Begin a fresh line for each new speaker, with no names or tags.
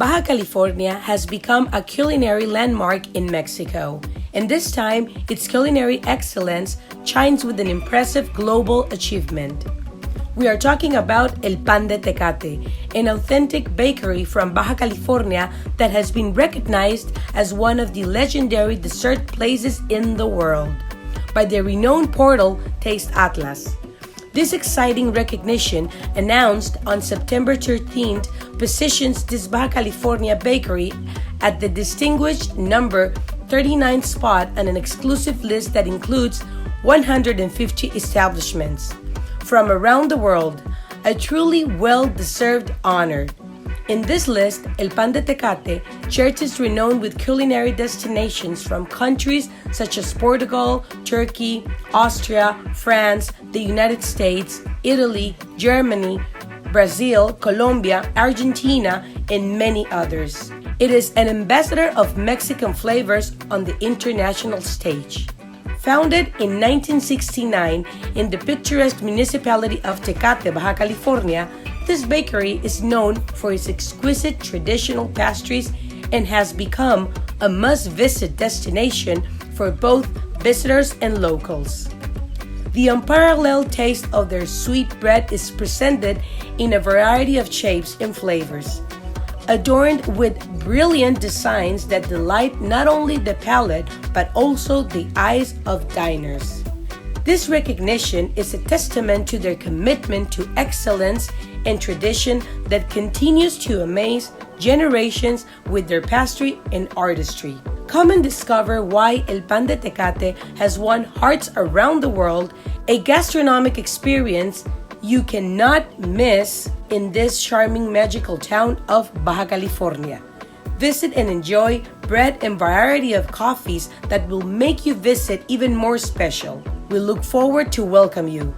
Baja California has become a culinary landmark in Mexico, and this time its culinary excellence shines with an impressive global achievement. We are talking about El Pan de Tecate, an authentic bakery from Baja California that has been recognized as one of the legendary dessert places in the world by the renowned portal Taste Atlas. This exciting recognition, announced on September 13th, positions this Baja California bakery at the distinguished number 39 spot on an exclusive list that includes 150 establishments from around the world, a truly well-deserved honor. In this list, El Pan de Tecate shares its renown with culinary destinations from countries such as Portugal, Turkey, Austria, France, the United States, Italy, Germany, Brazil, Colombia, Argentina, and many others. It is an ambassador of Mexican flavors on the international stage. Founded in 1969 in the picturesque municipality of Tecate, Baja California, this bakery is known for its exquisite traditional pastries and has become a must-visit destination for both visitors and locals. The unparalleled taste of their sweet bread is presented in a variety of shapes and flavors, adorned with brilliant designs that delight not only the palate but also the eyes of diners. This recognition is a testament to their commitment to excellence and tradition that continues to amaze generations with their pastry and artistry. Come and discover why El Pan de Tecate has won hearts around the world, a gastronomic experience you cannot miss in this charming magical town of Baja California. Visit and enjoy bread and variety of coffees that will make you visit even more special. We look forward to welcome you.